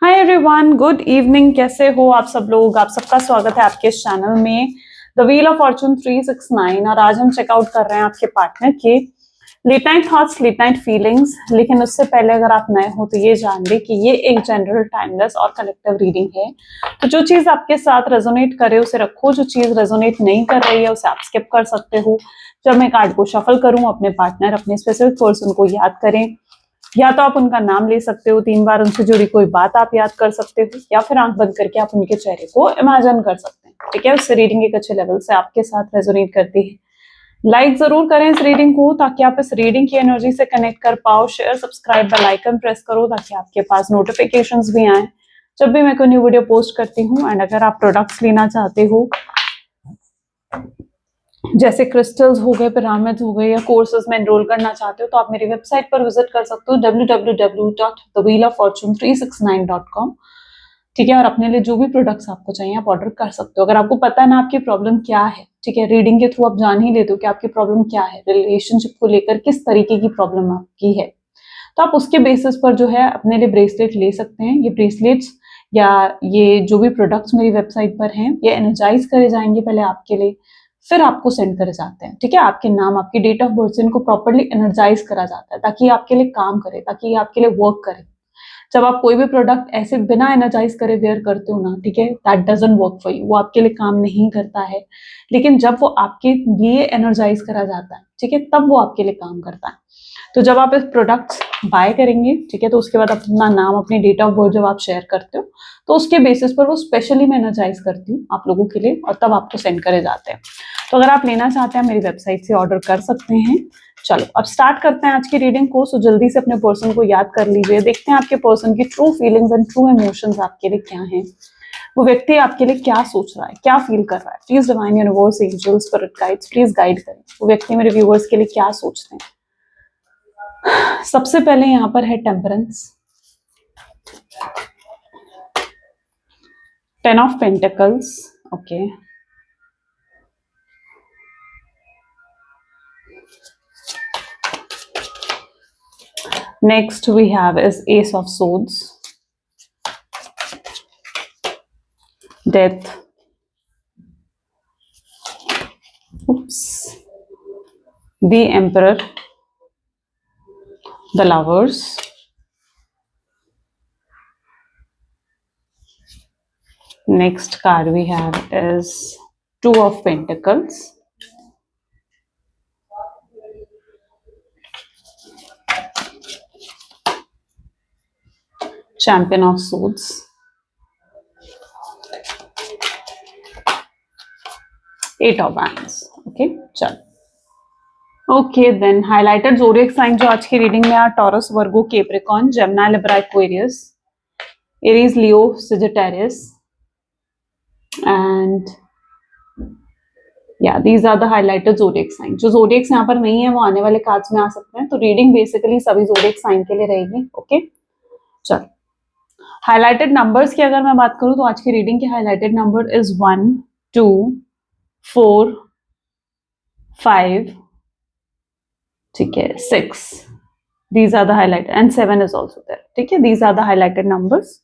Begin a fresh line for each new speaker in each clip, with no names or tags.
Hi everyone, good evening. कैसे हो आप सब लोग? आप सबका स्वागत है आपके इस चैनल में द व्हील ऑफ फॉर्चून 369। और आज हम चेकआउट कर रहे हैं आपके पार्टनर के late night thoughts, late night feelings. लेकिन उससे पहले अगर आप नए हो तो ये जान ले कि ये एक जनरल, टाइमलेस और कलेक्टिव रीडिंग है। तो जो चीज आपके साथ रेजोनेट करे उसे रखो, जो चीज रेजोनेट नहीं कर रही है उसे आप स्किप कर सकते हो। जब मैं कार्ड को शफल करूं, अपने पार्टनर, अपने स्पेसिफिक पर्सन को याद करें। या तो आप उनका नाम ले सकते हो, 3 बार उनसे जुड़ी कोई बात आप याद कर सकते हो, या फिर आंख बंद करके आप उनके चेहरे को इमेजिन कर सकते हैं। ठीक है, उससे रीडिंग एक अच्छे लेवल से आपके साथ रेजोनेट करती है। लाइक जरूर करें इस रीडिंग को ताकि आप इस रीडिंग की एनर्जी से कनेक्ट कर पाओ। Share, subscribe, bell icon press करो ताकि आपके पास नोटिफिकेशंस भी आए जब भी मैं कोई न्यू वीडियो पोस्ट करती हूँ। एंड अगर आप प्रोडक्ट्स लेना चाहते हो, जैसे क्रिस्टल्स हो गए, पिरामिड्स हो गए, या कोर्सेज में एनरोल करना चाहते हो, तो आप मेरी वेबसाइट पर विजिट कर सकते हो www.thewheeloffortune369.com। ठीक है, और अपने लिए जो भी प्रोडक्ट्स आपको चाहिए आप ऑर्डर कर सकते हो। अगर आपको पता है ना आपकी प्रॉब्लम क्या है, ठीक है, रीडिंग के थ्रू आप जान ही लेते हो कि आपकी प्रॉब्लम क्या है, रिलेशनशिप को लेकर किस तरीके की प्रॉब्लम आपकी है, तो आप उसके बेसिस पर जो है अपने लिए ब्रेसलेट ले सकते हैं। ये ब्रेसलेट्स या ये जो भी प्रोडक्ट्स मेरी वेबसाइट पर हैं, ये एनर्जाइज करे जाएंगे पहले आपके लिए, फिर आपको सेंड करे जाते हैं। ठीक है, आपके नाम, आपकी डेट ऑफ बर्थ से इनको प्रॉपरली एनर्जाइज करा जाता है ताकि ये आपके लिए काम करे, ताकि ये आपके लिए वर्क करे। जब आप कोई भी प्रोडक्ट ऐसे बिना एनर्जाइज करे वेयर करते हो ना, ठीक है, that doesn't work for you, वो आपके लिए काम नहीं करता है। लेकिन जब वो आपके लिए एनर्जाइज करा जाता है, ठीक है, तब वो आपके लिए काम करता है। तो जब आप इस प्रोडक्ट्स बाय करेंगे, ठीक है, तो उसके बाद अपना नाम, अपनी डेट ऑफ बर्थ जब आप शेयर करते हो, तो उसके बेसिस पर वो स्पेशली मैं एनर्जाइज करती हूँ आप लोगों के लिए, और तब आपको सेंड करे जाते हैं। तो अगर आप लेना चाहते हैं मेरी वेबसाइट से ऑर्डर कर सकते हैं। चलो अब स्टार्ट करते हैं आज की रीडिंग को। सो जल्दी से अपने पर्सन को याद कर लीजिए, देखते हैं आपके पर्सन की true feelings and true emotions आपके लिए क्या हैं। वो व्यक्ति आपके लिए क्या सोच रहा है, क्या फील कर रहा है। Please divine universe, angels, spirit guides, please guide करें वो व्यक्ति मेरे व्यूअर्स के लिए क्या सोच रहे हैं। सबसे पहले यहाँ पर है temperance, 10 of pentacles, okay. Next we have is Ace of Swords, Death, oops, the Emperor, the Lovers, next card we have is Two of Pentacles, Champion of Swords, Eight of Wands, okay। चलो okay then highlighted zodiac sign जो आज की reading में आ Taurus, Virgo, Capricorn, Gemini, Libra, Aquarius, Aries, Leo, Sagittarius and या these are the highlighted zodiac sign. जो zodiacs यहाँ पर नहीं है वो आने वाले कार्ड्स में आ सकते हैं। तो रीडिंग बेसिकली सभी ज़ोडिएक साइन के लिए रहेगी, ओके। चलो हाइलाइटेड नंबर्स की अगर मैं बात करूं तो आज की रीडिंग के हाइलाइटेड नंबर इज 1, 2, 4, 5, ठीक है, 6, these are the highlighted and 7 is also there. ठीक है, these are the highlighted numbers.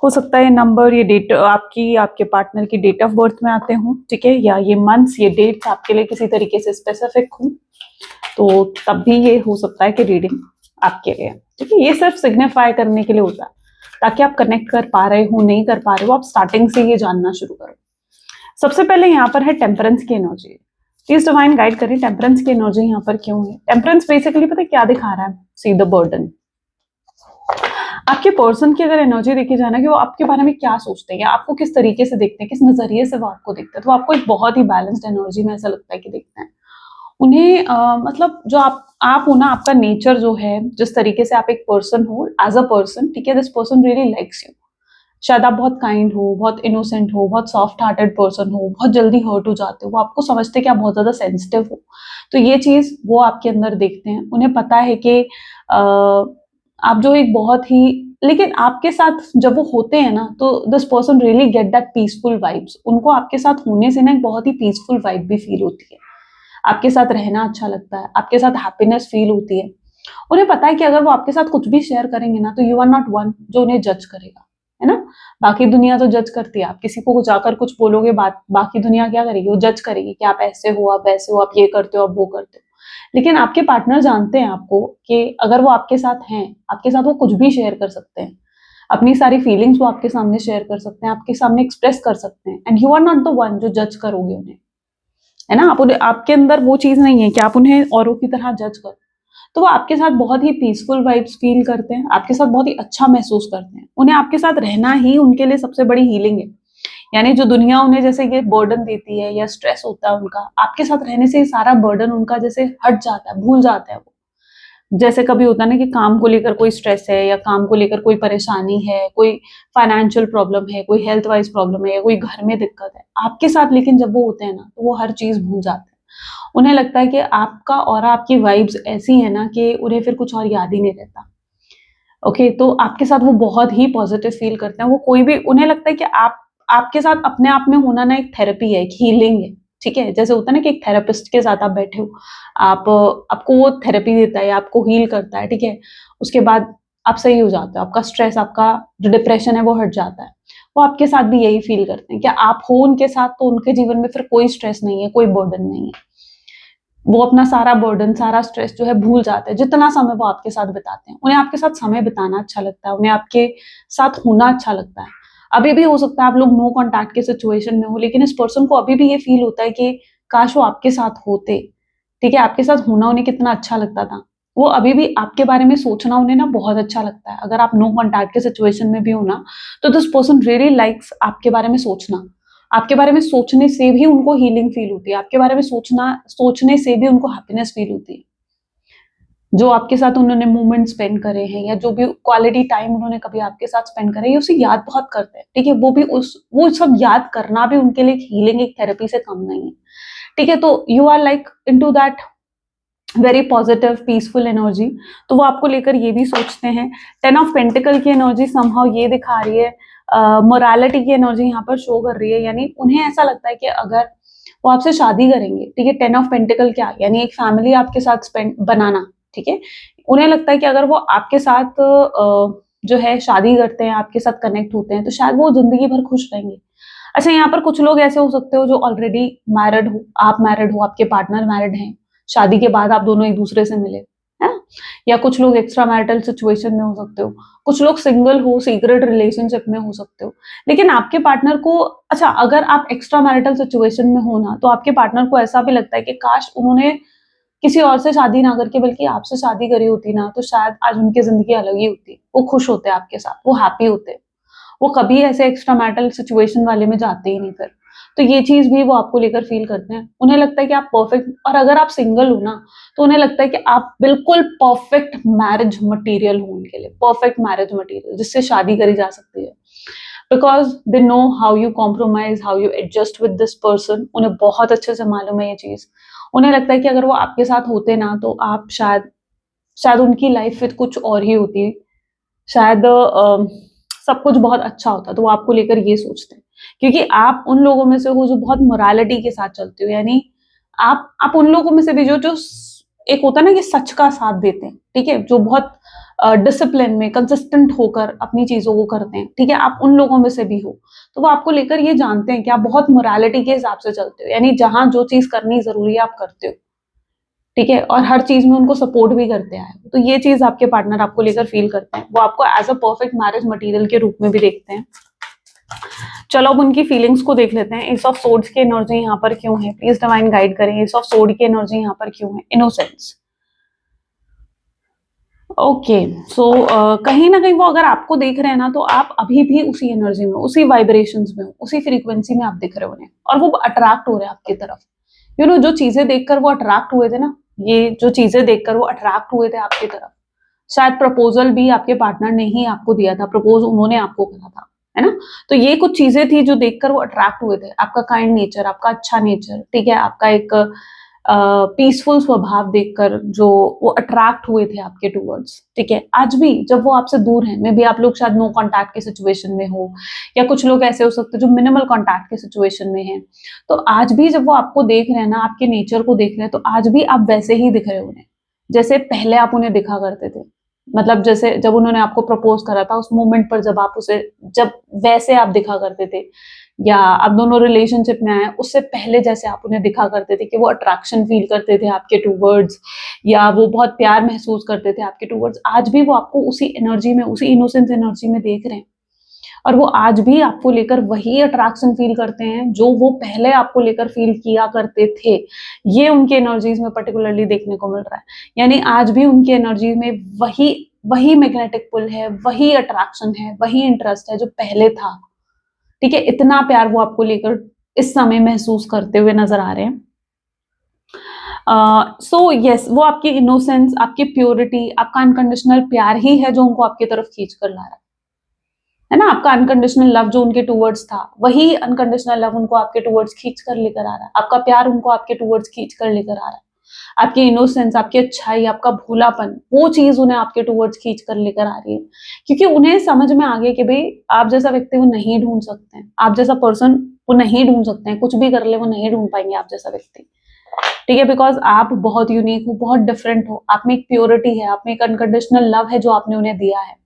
हो सकता है ये नंबर, ये डेट आपकी, आपके पार्टनर की डेट ऑफ बर्थ में आते हों, ठीक है, या ये मंथ्स, ये डेट्स आपके लिए किसी तरीके से स्पेसिफिक हो, तो तब भी ये हो सकता है कि रीडिंग आपके लिए, ठीक है। ये सिर्फ सिग्निफाई करने के लिए होता है ताकि आप कनेक्ट कर पा रहे हो, नहीं कर पा रहे हो, आप स्टार्टिंग से ये जानना शुरू करो। सबसे पहले यहाँ पर है टेम्परेंस की एनर्जी। प्लीज डिवाइन गाइड करें टेम्परेंस की एनर्जी यहाँ पर क्यों है। टेम्परेंस बेसिकली पता है क्या दिखा रहा है, सी द बर्डन। आपके पर्सन की अगर एनर्जी देखी जाए ना कि वो आपके बारे में क्या सोचते हैं या आपको किस तरीके से देखते हैं, किस नजरिए से वो आपको देखते हैं, तो आपको एक बहुत ही बैलेंस्ड एनर्जी में ऐसा लगता है कि देखते हैं उन्हें। मतलब जो आप हो ना, आपका नेचर जो है, जिस तरीके से आप एक पर्सन हो एज अ पर्सन, ठीक है, this person really likes you. शायद आप बहुत काइंड हो, बहुत इनोसेंट हो, बहुत सॉफ्ट हार्टेड पर्सन हो, बहुत जल्दी हर्ट हो जाते हो, वो आपको समझते हैं कि आप बहुत ज्यादा सेंसिटिव हो। तो ये चीज वो आपके अंदर देखते हैं। उन्हें पता है कि आप जो एक बहुत ही, लेकिन आपके साथ जब वो होते हैं ना, तो this person really get that peaceful vibes. उनको आपके साथ होने से ना एक बहुत ही पीसफुल वाइब भी फील होती है। आपके साथ रहना अच्छा लगता है, आपके साथ हैप्पीनेस फील होती है। उन्हें पता है कि अगर वो आपके साथ कुछ भी शेयर करेंगे ना, तो यू आर नॉट वन जो उन्हें जज करेगा, है ना। बाकी दुनिया तो जज करती है, आप किसी को जाकर कुछ बोलोगे, बाकी दुनिया क्या करेगी, वो जज करेगी कि आप ऐसे हो, आप वैसे हो, आप ये करते हो, आप वो करते हो। लेकिन आपके पार्टनर जानते हैं आपको कि अगर वो आपके साथ हैं, आपके साथ वो कुछ भी शेयर कर सकते हैं, अपनी सारी फीलिंग्स वो आपके सामने शेयर कर सकते हैं, आपके सामने एक्सप्रेस कर सकते हैं, and you are not the one जो जज करोगे उन्हें, है ना। आप उन्हें, आपके अंदर वो चीज नहीं है कि आप उन्हें औरों की तरह जज करो। तो वो आपके साथ बहुत ही पीसफुल वाइब्स फील करते हैं, आपके साथ बहुत ही अच्छा महसूस करते हैं। उन्हें आपके साथ रहना ही उनके लिए सबसे बड़ी हीलिंग है। यानी जो दुनिया उन्हें जैसे ये बर्डन देती है या स्ट्रेस होता है उनका, आपके साथ रहने से ये सारा बर्डन उनका जैसे हट जाता है, भूल जाता है वो। जैसे कभी होता है ना कि काम को लेकर कोई स्ट्रेस है, या काम को लेकर कोई परेशानी है, कोई फाइनेंशियल प्रॉब्लम है, कोई हेल्थ वाइज प्रॉब्लम है, या कोई घर में दिक्कत है आपके साथ, लेकिन जब वो होते हैं ना, तो वो हर चीज भूल जाते हैं। उन्हें लगता है कि आपका और आपकी वाइब्स ऐसी है ना कि उन्हें फिर कुछ और याद ही नहीं रहता। ओके, तो आपके साथ वो बहुत ही पॉजिटिव फील करते हैं। वो कोई भी, उन्हें लगता है कि आप, आपके साथ अपने आप में होना ना एक थेरेपी है, एक हीलिंग है। ठीक है, जैसे होता है ना कि एक थेरेपिस्ट के साथ आप बैठे हो, आप, आपको वो थेरेपी देता है, आपको हील करता है। ठीक है, उसके बाद आप सही हो जाते हो, आपका स्ट्रेस, आपका जो डिप्रेशन है वो हट जाता है। वो आपके साथ भी यही फील करते हैं कि आप हो उनके साथ, तो उनके जीवन में फिर कोई स्ट्रेस नहीं है, कोई बर्डन नहीं है। वो अपना सारा बर्डन, सारा स्ट्रेस जो है भूल जाते हैं, जितना समय वो आपके साथ बिताते हैं। उन्हें आपके साथ समय बिताना अच्छा लगता है, उन्हें आपके साथ होना अच्छा लगता है। अभी भी हो सकता है आप लोग नो कॉन्टैक्ट के सिचुएशन में हो, लेकिन इस पर्सन को अभी भी ये फील होता है कि काश वो आपके साथ होते। ठीक है, आपके साथ होना उन्हें कितना अच्छा लगता था। वो अभी भी आपके बारे में सोचना उन्हें ना बहुत अच्छा लगता है। अगर आप नो कॉन्टैक्ट के सिचुएशन में भी हो ना, तो दिस पर्सन रियली लाइक्स आपके बारे में सोचना। आपके बारे में सोचने से भी उनको हीलिंग फील होती है, आपके बारे में सोचने से भी उनको हैप्पीनेस फील होती है। जो आपके साथ उन्होंने मोमेंट स्पेंड करे हैं, या जो भी क्वालिटी टाइम उन्होंने कभी आपके साथ स्पेंड करे, ये उसे याद बहुत करते हैं। ठीक है, वो सब याद करना भी उनके लिए हीलिंग, एक थेरेपी से कम नहीं है। ठीक है, तो you are like into that very positive peaceful energy. तो वो आपको लेकर ये भी सोचते हैं। 10 ऑफ पेंटिकल की एनर्जी समहाउ ये दिखा रही है, मोरालिटी की एनर्जी यहाँ पर शो कर रही है। यानी उन्हें ऐसा लगता है कि अगर वो आपसे शादी करेंगे, ठीक है, 10 ऑफ पेंटिकल क्या, यानी एक फैमिली आपके साथ स्पेंड बनाना। ठीक है, उन्हें लगता है कि अगर वो आपके साथ जो है शादी करते हैं, आपके साथ कनेक्ट होते हैं, तो शायद वो जिंदगी भर खुश रहेंगे। अच्छा, यहाँ पर कुछ लोग ऐसे हो सकते हो जो ऑलरेडी मैरिड हो, आप मैरिड हो, आपके पार्टनर मैरिड हैं, शादी के बाद आप दोनों एक दूसरे से मिले, है ना। या कुछ लोग एक्स्ट्रा मैरिटल सिचुएशन में हो सकते हो, कुछ लोग सिंगल हो, सीक्रेट रिलेशनशिप में हो सकते हो। लेकिन आपके पार्टनर को, अच्छा, अगर आप एक्स्ट्रा मैरिटल सिचुएशन में हो ना, तो आपके पार्टनर को ऐसा भी लगता है कि काश उन्होंने किसी और से शादी ना करके बल्कि आपसे शादी करी होती ना, तो शायद आज उनकी जिंदगी अलग ही होती। वो खुश होते आपके साथ, वो हैप्पी होते। वो कभी ऐसे एक्स्ट्रा मैरिटल सिचुएशन वाले में जाते ही नहीं फिर। तो ये चीज भी वो आपको लेकर फील करते हैं। उन्हें लगता है कि आप परफेक्ट, और अगर आप सिंगल हो ना, तो उन्हें लगता है कि आप बिल्कुल परफेक्ट मैरिज मटेरियल हो उनके लिए, परफेक्ट मैरिज मटेरियल जिससे शादी करी जा सकती है। Because they know how you compromise, how you adjust with this person. उन्हें बहुत अच्छे से मालूम है ये चीज। उन्हें लगता है कि अगर वो आपके साथ होते ना, तो आप शायद, शायद उनकी लाइफ फिर कुछ और ही होती। शायद सब कुछ बहुत अच्छा होता, तो वो आपको लेकर ये सोचते हैं। क्योंकि आप उन लोगों में से हो जो बहुत मोरालिटी के साथ चलते हो। यानी आप उन लोगों में से भी जो एक होता है ना कि सच का साथ देते हैं। ठीक है, जो बहुत डिसिप्लिन में कंसिस्टेंट होकर अपनी चीजों को करते हैं। ठीक है, आप उन लोगों में से भी हो। तो वो आपको लेकर ये जानते हैं कि आप बहुत मोरालिटी के हिसाब से चलते हो। यानी जहां जो चीज करनी जरूरी है आप करते हो। ठीक है, और हर चीज में उनको सपोर्ट भी करते आए हो। तो ये चीज आपके पार्टनर आपको लेकर फील करते हैं। वो आपको as a perfect marriage material के रूप में भी देखते हैं। चलो अब उनकी फीलिंग्स को देख लेते हैं। एस ऑफ सोर्ड्स की एनर्जी यहाँ पर क्यों है, प्लीज डिवाइन गाइड करें। एस ऑफ सोर्ड की एनर्जी यहाँ पर क्यों है, इनोसेंस। ओके, सो कहीं ना कहीं वो अगर आपको देख रहे हैं ना, तो आप अभी भी उसी एनर्जी में, उसी वाइब्रेशंस में हो, उसी फ्रीक्वेंसी में आप दिख रहे हो उन्हें, और वो अट्रैक्ट हो रहे हैं आपकी तरफ। यू नो, जो चीजें देखकर वो अट्रैक्ट हुए थे ना, ये जो चीजें देखकर वो अट्रैक्ट हुए थे आपकी तरफ। शायद प्रपोजल भी आपके पार्टनर ने ही आपको दिया था, प्रपोज उन्होंने आपको करा था, है ना। तो ये कुछ चीजें थी जो देखकर वो अट्रैक्ट हुए थे। आपका काइंड नेचर, आपका अच्छा नेचर, ठीक है, आपका एक पीसफुल स्वभाव देखकर जो वो अट्रैक्ट हुए थे आपके टूवर्ड्स। ठीक है, आज भी जब वो आपसे दूर हैं, मे बी आप लोग शायद नो कॉन्टैक्ट के सिचुएशन में हो, या कुछ लोग ऐसे हो सकते हैं जो मिनिमल कॉन्टैक्ट के सिचुएशन में हैं, तो आज भी जब वो आपको देख रहे हैं ना, आपके नेचर को देख रहे हैं, तो आज भी आप वैसे ही दिख रहे हो उन्हें। जैसे पहले आप उन्हें दिखा करते थे, मतलब जैसे जब उन्होंने आपको प्रपोज करा था उस मोमेंट पर जब वैसे आप दिखा करते थे, या आप दोनों रिलेशनशिप में आए उससे पहले जैसे आप उन्हें दिखा करते थे कि वो अट्रैक्शन फील करते थे आपके टूवर्ड्स, या वो बहुत प्यार महसूस करते थे आपके टूवर्ड्स, आज भी वो आपको उसी एनर्जी में, उसी इनोसेंस एनर्जी में देख रहे हैं, और वो आज भी आपको लेकर वही अट्रैक्शन फील करते हैं जो वो पहले आपको लेकर फील किया करते थे। ये उनके एनर्जीज में पर्टिकुलरली देखने को मिल रहा है। यानी आज भी उनकी एनर्जी में वही वही मैग्नेटिक पुल है, वही अट्रैक्शन है, वही इंटरेस्ट है जो पहले था। ठीक है, इतना प्यार वो आपको लेकर इस समय महसूस करते हुए नजर आ रहे हैं। सो यस, वो आपकी इनोसेंस, आपकी प्योरिटी, आपका अनकंडीशनल प्यार ही है जो उनको आपकी तरफ खींच कर ला रहा है ना। आपका अनकंडीशनल लव जो उनके टूवर्ड्स था, वही अनकंडीशनल लव उनको आपके टूवर्ड्स खींच कर लेकर आ रहा है। आपका प्यार उनको आपके टूवर्ड्स खींच कर लेकर आ रहा है। आपकी इनोसेंस, आपकी अच्छाई, आपका भोलापन, वो चीज उन्हें आपके टूवर्ड्स खींच कर लेकर आ रही है, क्योंकि उन्हें समझ में आ गया कि भाई आप जैसा व्यक्ति वो नहीं ढूंढ सकते हैं, आप जैसा पर्सन वो नहीं ढूंढ सकते हैं, कुछ भी कर ले वो नहीं ढूंढ पाएंगे आप जैसा व्यक्ति। ठीक है, बिकॉज आप बहुत यूनिक हो, बहुत डिफरेंट हो, आप में एक प्योरिटी है, आप में एक अनकंडीशनल लव है जो आपने उन्हें दिया है।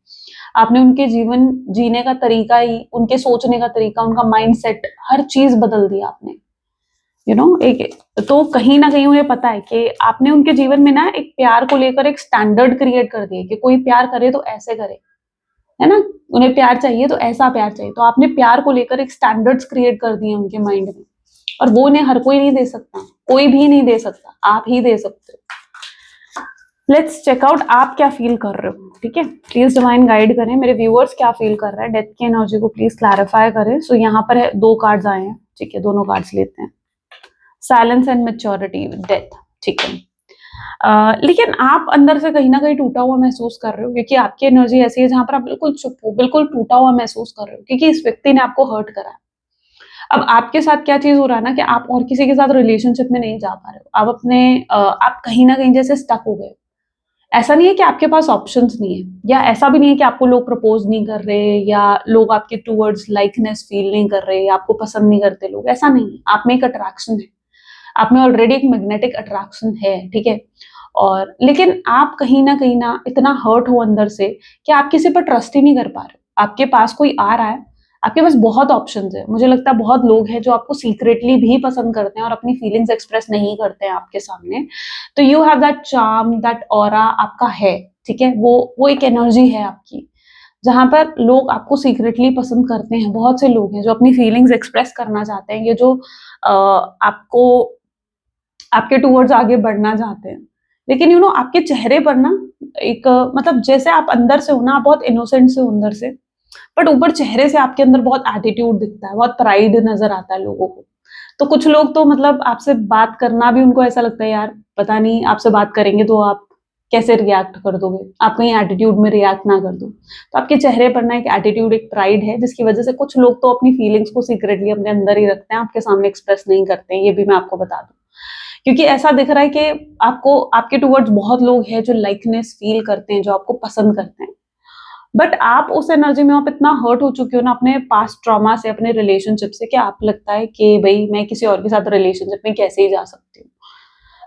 आपने उनके जीवन जीने का तरीका ही, उनके सोचने का तरीका, उनका माइंडसेट, हर चीज बदल दिया आपने। एक तो कहीं ना कहीं उन्हें पता है कि आपने उनके जीवन में ना एक प्यार को लेकर एक स्टैंडर्ड क्रिएट कर दिया कि कोई प्यार करे तो ऐसे करे, है ना। उन्हें प्यार चाहिए तो ऐसा प्यार चाहिए, तो आपने प्यार को लेकर एक स्टैंडर्ड्स क्रिएट कर दिए उनके माइंड में, और वो उन्हें हर कोई नहीं दे सकता, कोई भी नहीं दे सकता, आप ही दे सकते हो। लेट्स चेक आउट आप क्या फील कर रहे हो। ठीक है, प्लीज डिवाइन गाइड करें, मेरे व्यूअर्स क्या फील कर रहे हैं, डेथ की एनर्जी को प्लीज क्लैरिफाई करें। सो यहाँ पर है 2 कार्ड्स आए हैं, ठीक है, दोनों कार्ड्स लेते हैं। साइलेंस एंड मैच्योरिटी, डेथ, ठीक है। लेकिन आप अंदर से कहीं ना कहीं टूटा हुआ महसूस कर रहे हो, क्योंकि आपकी एनर्जी ऐसी है जहां पर आप बिल्कुल चुप हो, बिल्कुल टूटा हुआ महसूस कर रहे हो, क्योंकि इस व्यक्ति ने आपको हर्ट करा है। अब आपके साथ क्या चीज हो रहा है ना, कि आप और किसी के साथ रिलेशनशिप में नहीं जा पा रहे हो, आप कहीं ना कहीं जैसे स्टक हो गए। ऐसा नहीं है कि आपके पास ऑप्शंस नहीं है, या ऐसा भी नहीं है कि आपको लोग प्रपोज नहीं कर रहे, या लोग आपके टूवर्ड्स लाइकनेस फील नहीं कर रहे, या आपको पसंद नहीं करते लोग, ऐसा नहीं है। आप में एक अट्रैक्शन है, आप में ऑलरेडी एक मैग्नेटिक अट्रैक्शन है, ठीक है। और लेकिन आप कहीं ना इतना हर्ट हो अंदर से कि आप किसी पर ट्रस्ट ही नहीं कर पा रहे हो। आपके पास कोई आ रहा है, आपके पास बहुत ऑप्शंस है, मुझे लगता है बहुत लोग हैं जो आपको सीक्रेटली भी पसंद करते हैं और अपनी फीलिंग्स एक्सप्रेस नहीं करते हैं आपके सामने। तो you have that charm, that aura आपका है, ठीक है। वो एक एनर्जी है आपकी, जहां पर लोग आपको सीक्रेटली पसंद करते हैं। बहुत से लोग हैं जो अपनी फीलिंग्स एक्सप्रेस करना चाहते हैं, ये जो आपको आपके टूवर्ड्स आगे बढ़ना चाहते हैं। लेकिन आपके चेहरे पर ना एक मतलब जैसे आप अंदर से हो ना, आप बहुत इनोसेंट से हो अंदर से, बट ऊपर चेहरे से आपके अंदर बहुत एटीट्यूड दिखता है, बहुत प्राइड नजर आता है लोगों को। तो कुछ लोग तो मतलब आपसे बात करना भी उनको ऐसा लगता है, यार पता नहीं आपसे बात करेंगे तो आप कैसे रिएक्ट कर दोगे, आप कहीं एटीट्यूड में रिएक्ट ना कर दो। तो आपके चेहरे पर ना एक एटीट्यूड, एक प्राइड है, जिसकी वजह से कुछ लोग तो अपनी फीलिंग्स को सीक्रेटली अपने अंदर ही रखते हैं, आपके सामने एक्सप्रेस नहीं करते हैं। ये भी मैं आपको बता दूं, क्योंकि ऐसा दिख रहा है कि आपको, आपके टूवर्ड्स बहुत लोग हैं जो लाइकनेस फील करते हैं, जो आपको पसंद करते हैं। बट आप उस एनर्जी में आप इतना हर्ट हो चुके हो ना अपने पास्ट ट्रॉमा से, अपने रिलेशनशिप से, कि आप लगता है कि भाई मैं किसी और के साथ रिलेशनशिप में कैसे ही जा सकती हूँ।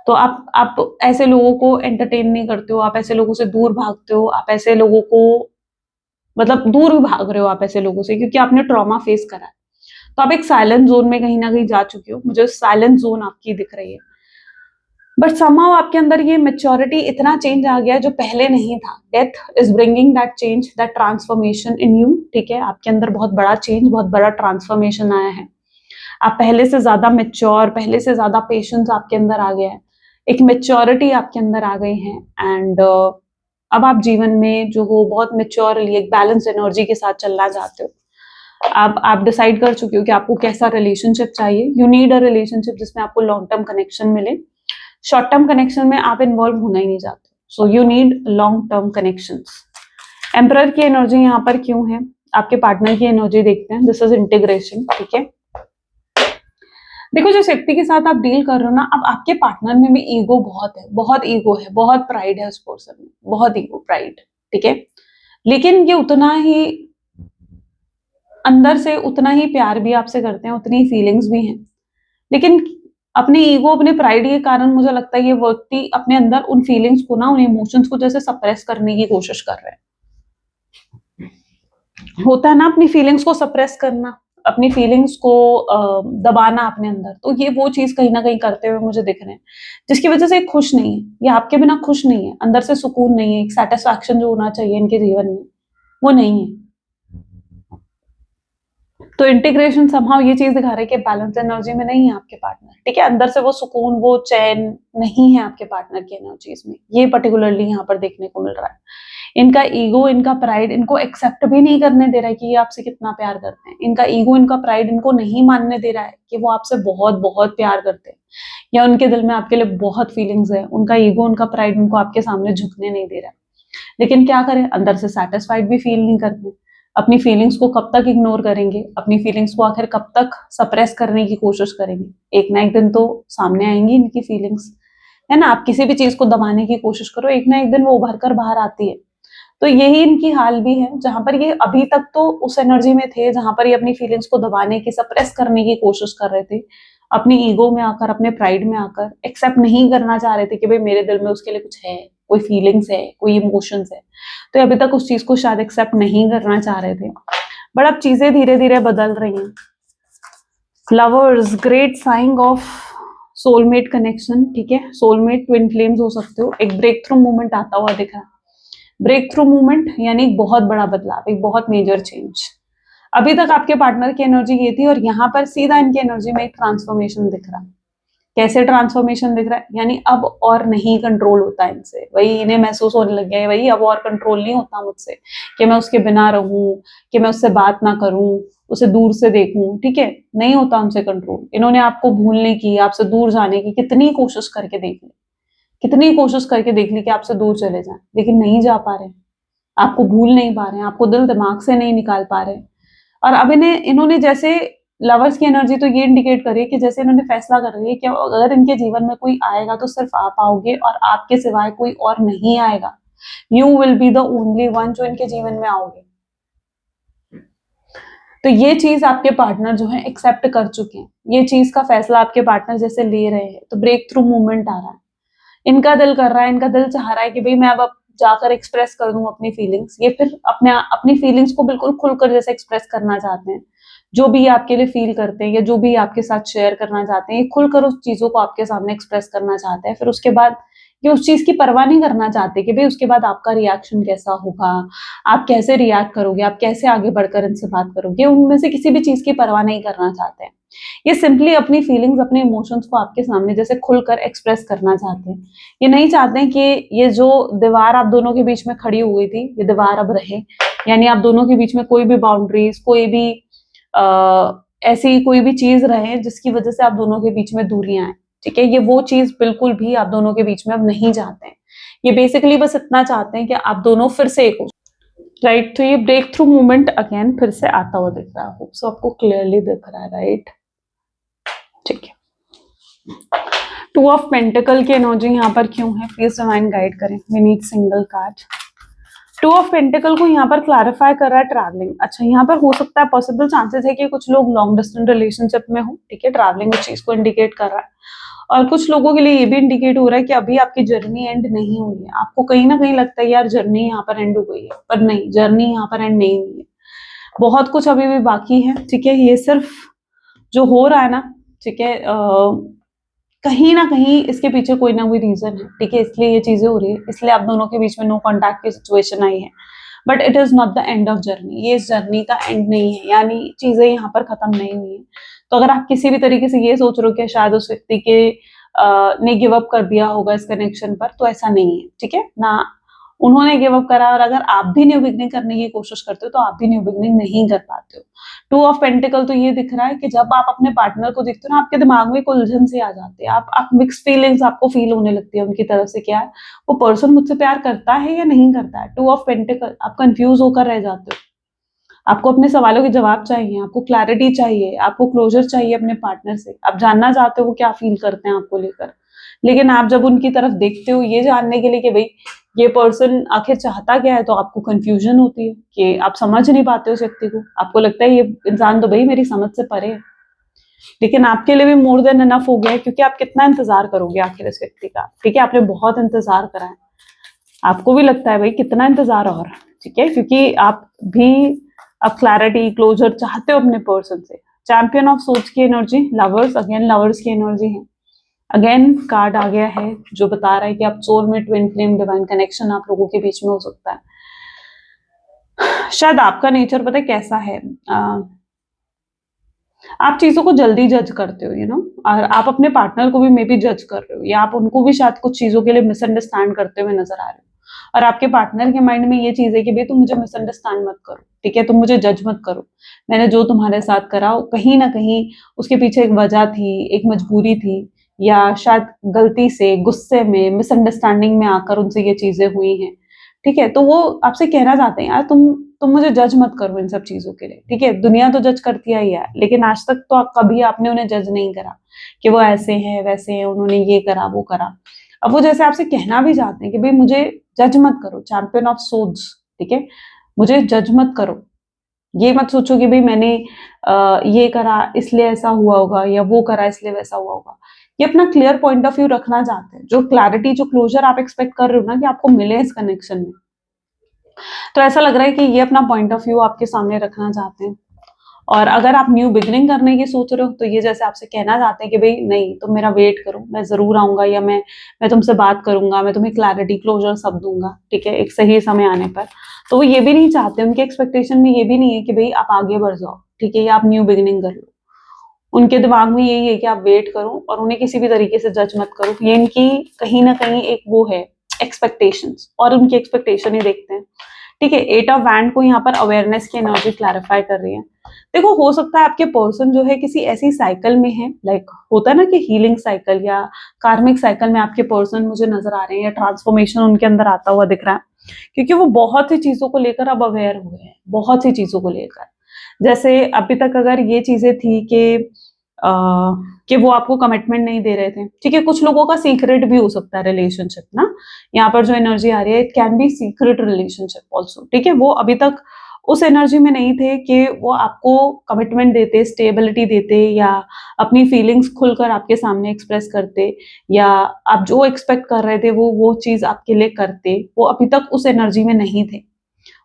तो आप ऐसे लोगों को एंटरटेन नहीं करते हो, आप ऐसे लोगों से दूर भागते हो, आप ऐसे लोगों को मतलब दूर भाग रहे हो आप ऐसे लोगों से, क्योंकि आपने ट्रॉमा फेस करा है। तो आप एक साइलेंट जोन में कहीं ना कहीं जा चुके हो, मुझे साइलेंट जोन आपकी दिख रही है। बट समहाउ आपके अंदर ये मेच्योरिटी, इतना चेंज आ गया है जो पहले नहीं था। Death is bringing that change, that transformation in you, ठीक है। आपके अंदर बहुत बड़ा चेंज, बहुत बड़ा ट्रांसफॉर्मेशन आया है। आप पहले से ज्यादा मेच्योर, पहले से ज्यादा पेशेंस आपके अंदर आ गया है, एक मेच्योरिटी आपके अंदर आ गई है। एंड अब आप जीवन में जो हो बहुत मेच्योरली एक बैलेंस एनर्जी के साथ चलना चाहते हो। आप डिसाइड कर चुके हो कि आपको कैसा रिलेशनशिप चाहिए। यू नीड अ रिलेशनशिप जिसमें आपको लॉन्ग टर्म कनेक्शन मिले। शॉर्ट टर्म कनेक्शन में आप इन्वॉल्व होना ही नहीं चाहते, so you need long term connections. Emperor की एनर्जी यहाँ पर क्यों है, आपके पार्टनर की एनर्जी देखते हैं। दिस इज इंटीग्रेशन, ठीक है। देखो जिस व्यक्ति के साथ आप डील कर रहे हो ना, अब आपके पार्टनर में भी ईगो बहुत है, बहुत ईगो है, बहुत प्राइड है उस पर्सन में, बहुत ईगो, प्राइड, ठीक है। लेकिन ये उतना ही अंदर से उतना ही प्यार भी आपसे करते हैं, उतनी फीलिंग्स भी हैं। लेकिन अपने ईगो, अपने प्राइड के कारण मुझे लगता है ये व्यक्ति अपने अंदर उन फीलिंग्स को ना, उन इमोशंस को जैसे सप्रेस करने की कोशिश कर रहे हैं। होता है ना अपनी फीलिंग्स को सप्रेस करना, अपनी फीलिंग्स को दबाना अपने अंदर, तो ये वो चीज कहीं ना कहीं करते हुए मुझे दिख रहे हैं, जिसकी वजह से खुश नहीं है, ये आपके बिना खुश नहीं है, अंदर से सुकून नहीं है, एक सेटिस्फैक्शन जो होना चाहिए इनके जीवन में वो नहीं है। तो इंटीग्रेशन समहाउ ये चीज दिखा रहा है कि बैलेंस एनर्जी में नहीं है आपके पार्टनर, ठीक है, अंदर से वो सुकून, वो चैन नहीं है आपके पार्टनर की एनर्जीज में, ये पर्टिकुलरली यहाँ पर देखने को मिल रहा है। इनका ईगो, इनका प्राइड इनको एक्सेप्ट भी नहीं करने दे रहा है कि ये आपसे कितना प्यार करते हैं। इनका ईगो, इनका प्राइड इनको नहीं मानने दे रहा है कि वो आपसे बहुत बहुत प्यार करते हैं, या उनके दिल में आपके लिए बहुत फीलिंग्स है। उनका ईगो, उनका प्राइड उनको आपके सामने झुकने नहीं दे रहा है। लेकिन क्या करें, अंदर से सेटिस्फाइड भी फील नहीं करते, अपनी फीलिंग्स को कब तक इग्नोर करेंगे, अपनी फीलिंग्स को आखिर कब तक सप्रेस करने की कोशिश करेंगे। एक ना एक दिन तो सामने आएंगी इनकी फीलिंग्स, है ना। आप किसी भी चीज को दबाने की कोशिश करो, एक ना एक दिन वो उभर कर बाहर आती है। तो यही इनकी हाल भी है, जहां पर ये अभी तक तो उस एनर्जी में थे जहां पर ये अपनी फीलिंग्स को दबाने की, सप्रेस करने की कोशिश कर रहे थे, अपनी ईगो में आकर, अपने प्राइड में आकर एक्सेप्ट नहीं करना चाह रहे थे कि भाई मेरे दिल में उसके लिए कुछ है, कोई फीलिंग्स है, कोई इमोशंस है। तो अभी तक उस चीज को शायद एक्सेप्ट नहीं करना चाह रहे थे, बट अब चीजें धीरे धीरे बदल रही हैं। Lovers, great sign of soulmate connection, ठीक है, सोलमेट ट्विन फ्लेम्स हो सकते हो। एक ब्रेक थ्रू मूवमेंट आता हुआ दिख रहा है। ब्रेक थ्रू मूवमेंट यानी एक बहुत बड़ा बदलाव, एक बहुत मेजर चेंज। अभी तक आपके पार्टनर की एनर्जी ये थी और यहाँ पर सीधा इनकी एनर्जी में एक ट्रांसफॉर्मेशन दिख रहा है। कैसे ट्रांसफॉर्मेशन दिख रहा है, यानी अब और नहीं कंट्रोल होता इनसे, वही इन्हें महसूस होने लग गया है, वही अब और कंट्रोल नहीं होता मुझसे कि मैं उसके बिना रहूं, कि मैं उससे बात ना करूं, उसे दूर से देखूं, ठीक है, नहीं होता उनसे कंट्रोल। इन्होंने आपको भूलने की, आपसे दूर जाने की कितनी कोशिश करके देख ली, कितनी कोशिश करके देख ली कि आपसे दूर चले जाएं, लेकिन नहीं जा पा रहे, आपको भूल नहीं पा रहे हैं, आपको दिल दिमाग से नहीं निकाल पा रहे। और अब इन्होंने जैसे लवर्स की एनर्जी तो ये इंडिकेट करे कि जैसे इन्होंने फैसला कर रही है कि अगर इनके जीवन में कोई आएगा तो सिर्फ आप आओगे और आपके सिवाय कोई और नहीं आएगा। You will be the only one जो इनके जीवन में आओगे। तो ये चीज आपके पार्टनर जो है एक्सेप्ट कर चुके हैं, ये चीज का फैसला आपके पार्टनर जैसे ले रहे हैं। तो ब्रेक थ्रू मूवमेंट आ रहा है, इनका दिल कर रहा है, इनका दिल चाह रहा है कि भाई मैं अब जाकर एक्सप्रेस कर दूं अपनी फीलिंग्स। ये फिर अपनी फीलिंग्स को बिल्कुल खुलकर जैसे एक्सप्रेस करना चाहते हैं, जो भी आपके लिए फील करते हैं या जो भी आपके साथ शेयर करना चाहते हैं, ये खुलकर उस चीजों को आपके सामने एक्सप्रेस करना चाहते हैं। फिर उसके बाद ये उस चीज की परवाह नहीं करना चाहते कि भाई उसके बाद आपका रिएक्शन कैसा होगा, आप कैसे रिएक्ट करोगे, आप कैसे आगे बढ़कर इनसे बात करोगे, उनमें से किसी भी चीज की परवाह नहीं करना चाहते हैं। ये सिंपली अपनी फीलिंग्स, अपने इमोशंस को आपके सामने जैसे खुलकर एक्सप्रेस करना चाहते हैं। ये नहीं चाहते हैं कि ये जो दीवार आप दोनों के बीच में खड़ी हुई थी, ये दीवार अब रहे, यानी आप दोनों के बीच में कोई भी बाउंड्रीज, कोई भी ऐसी कोई भी चीज रहे जिसकी वजह से आप दोनों के बीच में दूरियां आए, ठीक है। ये वो चीज बिल्कुल भी आप दोनों के बीच में अब नहीं चाहते हैं। ये बेसिकली बस इतना चाहते हैं कि आप दोनों फिर से एक हो, राइट। तो ये ब्रेक थ्रू मूवमेंट अगेन फिर से आता हुआ दिख रहा है, सो आपको क्लियरली दिख रहा है, राइट, ठीक है। टू ऑफ पेंटिकल की एनर्जी यहाँ पर क्यों है, प्लीज डिवाइन गाइड करें। We need single card. Two of pentacles को यहाँ पर क्लैरिफाई कर रहा है ट्रैवलिंग। अच्छा, यहाँ पर हो सकता है, पॉसिबल चांसेस है कि कुछ लोग लॉन्ग डिस्टेंस रिलेशनशिप में हो, ठीक है। ट्रैवलिंग उस चीज को इंडिकेट कर रहा है, और कुछ लोगों के लिए ये भी इंडिकेट हो रहा है कि अभी आपकी जर्नी एंड नहीं हुई है। आपको कहीं ना कहीं लगता है यार जर्नी यहाँ पर एंड हो गई है, पर नहीं, जर्नी यहाँ पर एंड नहीं हुई है, बहुत कुछ अभी भी बाकी है, ठीक है। ये सिर्फ जो हो रहा है ना, ठीक है, कहीं ना कहीं इसके पीछे कोई ना कोई रीजन है, ठीक है, इसलिए ये चीजें हो रही है, इसलिए आप दोनों के बीच में नो कॉन्टैक्ट की सिचुएशन आई है। But it is not the end of journey, ये इस जर्नी का एंड नहीं है, यानी चीजें यहाँ पर खत्म नहीं हुई है। तो अगर आप किसी भी तरीके से ये सोच रहे हो कि शायद उस व्यक्ति के ने गिव अप कर दिया होगा इस कनेक्शन पर, तो ऐसा नहीं है, ठीक है ना। उन्होंने गिव अप करा, और अगर आप भी न्यू बिगनिंग करने की कोशिश करते हो तो आप भी न्यू बिगनिंग नहीं कर पाते हो। टू ऑफ पेंटिकल तो ये दिख रहा है कि जब आप अपने पार्टनर को देखते हो ना, आपके दिमाग में एक उलझन से आ जाती है, आप मिक्स फीलिंग्स आपको फील होने लगती है उनकी तरफ से, क्या है वो पर्सन मुझसे प्यार करता है या नहीं करता है। टू ऑफ पेंटिकल, आप कंफ्यूज होकर रह जाते हो, आपको अपने सवालों के जवाब चाहिए, आपको क्लैरिटी चाहिए, आपको क्लोजर चाहिए अपने पार्टनर से, आप जानना चाहते हो वो क्या फील करते हैं आपको लेकर। लेकिन आप जब उनकी तरफ देखते हो ये जानने के लिए कि भाई ये पर्सन आखिर चाहता क्या है, तो आपको कंफ्यूजन होती है कि आप समझ नहीं पाते उस व्यक्ति को, आपको लगता है ये इंसान तो भाई मेरी समझ से परे है। लेकिन आपके लिए भी मोर देन इनफ हो गया है, क्योंकि आप कितना इंतजार करोगे आखिर इस व्यक्ति का। ठीक है, आपने बहुत इंतजार करा है, आपको भी लगता है भाई कितना इंतजार और, ठीक है, क्योंकि आप भी अब क्लैरिटी क्लोजर चाहते हो अपने पर्सन से। चैंपियन ऑफ सोच की एनर्जी, लवर्स, अगेन लवर्स की एनर्जी है। अगेन कार्ड आ गया है जो बता रहा है कि आप soulmate, twin flame, divine connection आप लोगों के बीच में हो सकता है। शायद आपका नेचर पता है कैसा है, आप चीजों को जल्दी जज करते हो, यू नो, और आप अपने पार्टनर को भी मे बी जज कर रहे हो, या आप उनको भी शायद कुछ चीजों के लिए मिसअंडरस्टैंड करते हुए नजर आ रहे हो। और आपके पार्टनर के माइंड में ये चीज है कि भाई तुम मुझे मिसअंडरस्टैंड मत करो, ठीक है, तुम मुझे जज मत करो, मैंने जो तुम्हारे साथ करा कहीं ना कहीं उसके पीछे एक वजह थी, एक मजबूरी थी, या शायद गलती से, गुस्से में, मिसअंडरस्टैंडिंग में आकर उनसे ये चीजें हुई हैं। ठीक है, तो वो आपसे कहना चाहते हैं यार तुम मुझे जज मत करो इन सब चीजों के लिए। ठीक है, दुनिया तो जज करती आई है, लेकिन आज तक तो कभी आपने उन्हें जज नहीं करा कि वो ऐसे हैं वैसे हैं, उन्होंने ये करा वो करा। अब वो जैसे आपसे कहना भी चाहते हैं कि भाई मुझे जज मत करो, चैंपियन ऑफ सोड्स, ठीक है, मुझे जज मत करो। ये मत सोचो कि भाई मैंने ये करा इसलिए ऐसा हुआ होगा, या वो करा इसलिए वैसा हुआ होगा। ये अपना क्लियर पॉइंट ऑफ व्यू रखना चाहते हैं, जो क्लैरिटी, जो क्लोजर आप एक्सपेक्ट कर रहे हो ना कि आपको मिले इस कनेक्शन में, तो ऐसा लग रहा है कि ये अपना पॉइंट ऑफ व्यू आपके सामने रखना चाहते हैं। और अगर आप न्यू बिगनिंग करने की सोच रहे हो, तो ये जैसे आपसे कहना चाहते हैं कि भाई नहीं, तुम मेरा वेट करो, मैं जरूर आऊंगा, या मैं तुमसे बात करूंगा, मैं तुम्हें क्लैरिटी क्लोजर सब दूंगा, ठीक है, एक सही समय आने पर। तो वो ये भी नहीं चाहते, उनके एक्सपेक्टेशन में ये भी नहीं है कि भाई आप आगे बढ़ जाओ, ठीक है, या आप न्यू बिगिनिंग कर लो। उनके दिमाग में यही है कि आप वेट करो और उन्हें किसी भी तरीके से जज मत करो। ये इनकी कहीं ना कहीं एक वो है, एक्सपेक्टेशंस, और उनकी एक्सपेक्टेशन ही देखते हैं। ठीक है, 8 ऑफ वैंड को यहाँ पर अवेयरनेस की एनर्जी क्लैरिफाई कर रही है। देखो, हो सकता है आपके पर्सन जो है किसी ऐसी साइकिल में है, लाइक होता है ना कि हीलिंग साइकिल या कार्मिक साइकिल में आपके पर्सन मुझे नजर आ रहे हैं, या ट्रांसफॉर्मेशन उनके अंदर आता हुआ दिख रहा है, क्योंकि वो बहुत सी चीजों को लेकर अब अवेयर हुए हैं, बहुत सी चीजों को लेकर। जैसे अभी तक अगर ये चीजें थी अ, कि वो आपको कमिटमेंट नहीं दे रहे थे, ठीक है, कुछ लोगों का सीक्रेट भी हो सकता है रिलेशनशिप ना, यहाँ पर जो एनर्जी आ रही है, it can be secret relationship also. ठीक है, वो अभी तक उस एनर्जी में नहीं थे कि वो आपको कमिटमेंट देते, स्टेबिलिटी देते, या अपनी फीलिंग्स खुलकर आपके सामने एक्सप्रेस करते, या आप जो एक्सपेक्ट कर रहे थे वो चीज आपके लिए करते। वो अभी तक उस एनर्जी में नहीं थे।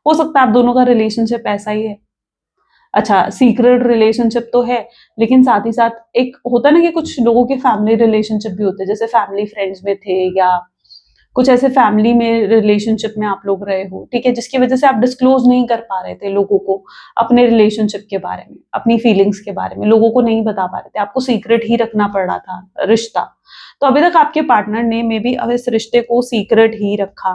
हो सकता है आप दोनों का रिलेशनशिप ऐसा ही है। अच्छा, सीक्रेट रिलेशनशिप तो है, लेकिन साथ ही साथ एक होता है ना कि कुछ लोगों के फैमिली रिलेशनशिप भी होते हैं, जैसे फैमिली फ्रेंड्स में थे, या कुछ ऐसे फैमिली में रिलेशनशिप में आप लोग रहे हो, ठीक है, जिसकी वजह से आप डिस्क्लोज नहीं कर पा रहे थे लोगों को अपने रिलेशनशिप के बारे में, अपनी फीलिंग्स के बारे में लोगों को नहीं बता पा रहे थे, आपको सीक्रेट ही रखना पड़ रहा था रिश्ता। तो अभी तक आपके पार्टनर ने मे बी अब इस रिश्ते को सीक्रेट ही रखा,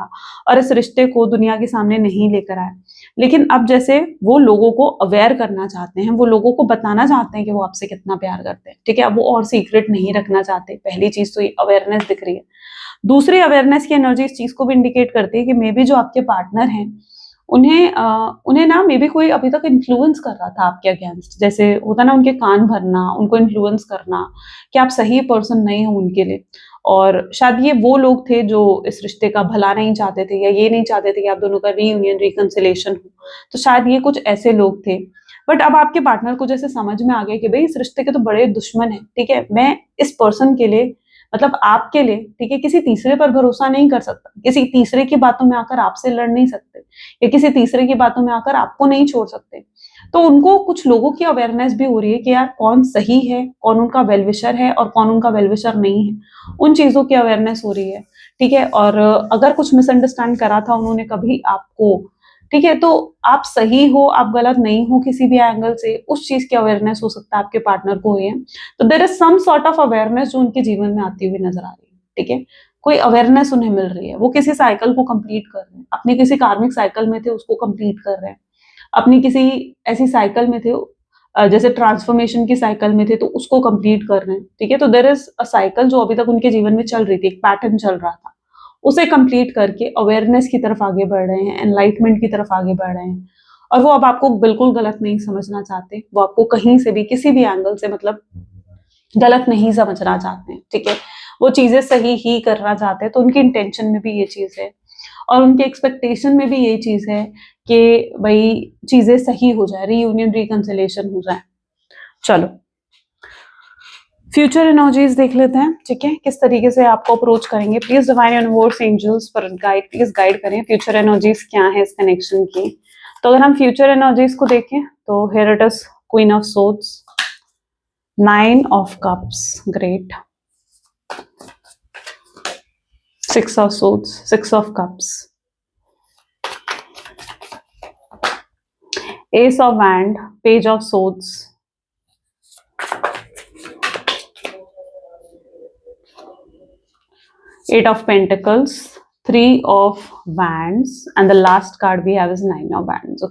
और इस रिश्ते को दुनिया के सामने नहीं लेकर आए। लेकिन अब जैसे वो लोगों को अवेयर करना चाहते हैं, वो लोगों को बताना चाहते हैं कि वो आपसे कितना प्यार करते हैं, ठीक है, अब वो और सीक्रेट नहीं रखना चाहते। पहली चीज तो ये अवेयरनेस दिख रही है। दूसरी अवेयरनेस की एनर्जी इस चीज को भी इंडिकेट करती है कि मे बी जो आपके पार्टनर हैं, उन्हें ना मे बी कोई अभी तक इन्फ्लुएंस कर रहा था आपके अगेंस्ट, जैसे होता ना उनके कान भरना, उनको इन्फ्लुएंस करना कि आप सही पर्सन नहीं हो उनके लिए। और शायद ये वो लोग थे जो इस रिश्ते का भला नहीं चाहते थे, या ये नहीं चाहते थे कि आप दोनों का रीयूनियन, रिकंसिलेशन हो। तो शायद ये कुछ ऐसे लोग थे। बट अब आपके पार्टनर को जैसे समझ में आ गया कि भाई इस रिश्ते के तो बड़े दुश्मन है, ठीक है, मैं इस पर्सन के लिए, मतलब आपके लिए, ठीक है, किसी तीसरे पर भरोसा नहीं कर सकता, किसी तीसरे की बातों में आकर आपसे लड़ नहीं सकते, या किसी तीसरे की बातों में आकर आपको नहीं छोड़ सकते। तो उनको कुछ लोगों की अवेयरनेस भी हो रही है कि यार कौन सही है, कौन उनका वेलविशर है और कौन उनका वेलविशर नहीं है, उन चीजों की अवेयरनेस हो रही है। ठीक है, और अगर कुछ मिसअंडरस्टैंड करा था उन्होंने कभी आपको, ठीक है, तो आप सही हो, आप गलत नहीं हो किसी भी एंगल से, उस चीज की अवेयरनेस हो सकता है आपके पार्टनर को हुई है। तो there is some sort of awareness जो उनके जीवन में आती हुई नजर आ रही है। ठीक है, कोई अवेयरनेस उन्हें मिल रही है, वो किसी साइकिल को कंप्लीट कर रहे हैं, अपनी किसी कार्मिक साइकिल में थे उसको कंप्लीट कर रहे हैं, अपनी किसी ऐसी साइकिल में थे, जैसे ट्रांसफॉर्मेशन की साइकिल में थे तो उसको कंप्लीट कर रहे हैं। ठीक है, तो देर इज अ साइकिल जो अभी तक उनके जीवन में चल रही थी, एक पैटर्न चल रहा था, उसे कंप्लीट करके अवेयरनेस की तरफ आगे बढ़ रहे हैं, एनलाइटमेंट की तरफ आगे बढ़ रहे हैं। और वो अब आपको बिल्कुल गलत नहीं समझना चाहते, वो आपको कहीं से भी किसी भी एंगल से मतलब गलत नहीं समझना चाहते हैं। ठीक है, वो चीजें सही ही करना चाहते हैं, तो उनकी इंटेंशन में भी ये चीज है, और उनके एक्सपेक्टेशन में भी ये चीज है कि भाई चीजें सही हो जाए, रीयूनियन, रिकंसिलेशन हो जाए। चलो, फ्यूचर एनर्जीज देख लेते हैं, ठीक है, किस तरीके से आपको अप्रोच करेंगे। Please divine universe angels for guide, please guide करें फ्यूचर एनर्जीज क्या है इस कनेक्शन की। तो अगर हम फ्यूचर एनर्जीज को देखें तो here it is queen of swords, 9 of cups, great, 6 of swords, 6 of cups, S of wand, page of swords, 8 of Pentacles, 3 of Wands, and the last card we have is 9 of Wands.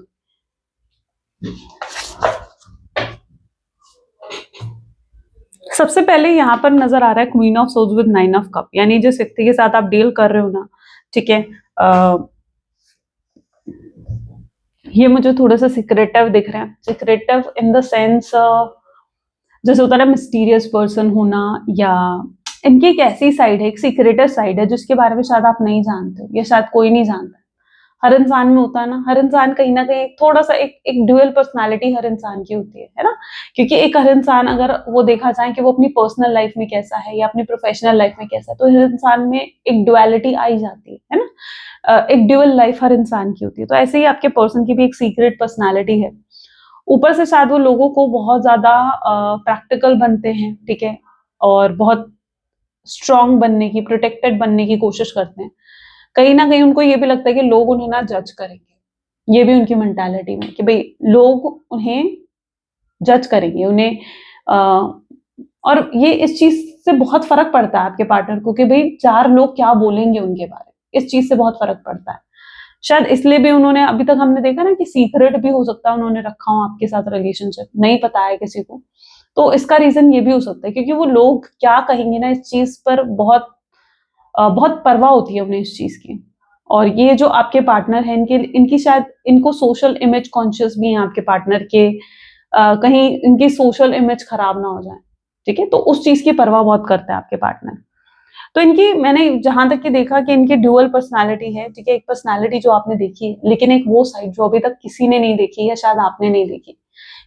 सबसे पहले यहाँ पर नजर आ रहा है queen of swords with 9 of cup, यानी जिस व्यक्ति के साथ आप डील कर रहे हो ना, ठीक है, ये मुझे थोड़ा सा सिक्रेटिव दिख रहा है। सिक्रेटिव इन द सेंस जैसे होता है ना मिस्टीरियस पर्सन होना, या इनकी एक ऐसी साइड है, एक सीक्रेटिव साइड है जिसके बारे में शायद आप नहीं जानते हो या शायद कोई नहीं जानता। हर इंसान में होता है ना, हर इंसान कहीं ना कहीं थोड़ा सा एक ड्यूअल पर्सनालिटी हर इंसान की होती है ना, क्योंकि एक हर इंसान अगर वो देखा जाए कि वो अपनी पर्सनल लाइफ में कैसा है या अपनी प्रोफेशनल लाइफ में कैसा है, तो हर इंसान में एक डुअलिटी आई जाती है ना, एक ड्यूअल लाइफ हर इंसान की होती है। तो ऐसे ही आपके पर्सन की भी एक सीक्रेट पर्सनैलिटी है। ऊपर से शायद वो लोगों को बहुत ज्यादा प्रैक्टिकल बनते हैं, ठीक है, और बहुत स्ट्रांग बनने की, प्रोटेक्टेड बनने की कोशिश करते हैं। कहीं ना कहीं उनको ये भी लगता है कि लोग उन्हें ना जज करेंगे, ये भी उनकी मेंटालिटी में कि भाई लोग उन्हें जज करेंगे, उन्हें और ये इस चीज से बहुत फर्क पड़ता है आपके पार्टनर को कि भाई 4 लोग क्या बोलेंगे उनके बारे में, इस चीज से बहुत फर्क पड़ता है। शायद इसलिए भी उन्होंने, अभी तक हमने देखा ना कि सीक्रेट भी हो सकता है उन्होंने रखा हो आपके साथ रिलेशनशिप, नहीं बताया किसी को, तो इसका रीजन ये भी हो सकता है क्योंकि वो लोग क्या कहेंगे ना, इस चीज पर बहुत बहुत परवाह होती है उन्हें इस चीज की। और ये जो आपके पार्टनर है, इनकी शायद इनको सोशल इमेज कॉन्शियस भी है आपके पार्टनर के, कहीं इनकी सोशल इमेज खराब ना हो जाए, ठीक है, तो उस चीज की परवाह बहुत करते हैं आपके पार्टनर। तो इनकी, मैंने जहां तक कि देखा कि इनकी ड्यूअल पर्सनालिटी है, ठीक है, एक पर्सनालिटी जो आपने देखी है, लेकिन एक वो साइड जो अभी तक किसी ने नहीं देखी या शायद आपने नहीं देखी।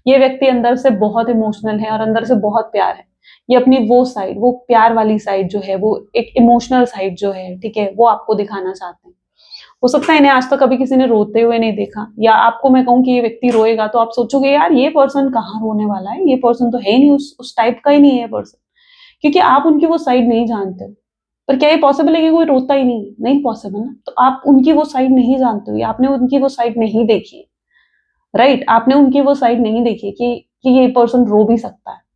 ये व्यक्ति अंदर से बहुत इमोशनल है और अंदर से बहुत प्यार है। ये अपनी वो साइड, वो प्यार वाली साइड जो है, वो एक इमोशनल साइड जो है, ठीक है, वो आपको दिखाना चाहते हैं। हो सकता है इन्हें आज तक कभी किसी ने रोते हुए नहीं देखा, या आपको मैं कहूँ कि ये व्यक्ति रोएगा तो आप सोचोगे यार ये पर्सन कहाँ रोने वाला है, ये पर्सन तो है ही नहीं, उस टाइप का ही नहीं है पर्सन, क्योंकि आप उनकी वो साइड नहीं जानते हो। पर क्या ये पॉसिबल है कि कोई रोता ही नहीं? नहीं पॉसिबल ना। तो आप उनकी वो साइड नहीं जानते हो या आपने उनकी वो साइड नहीं देखी, राइट, आपने उनकी वो साइड नहीं देखी कि ये पर्सन रो भी सकता है।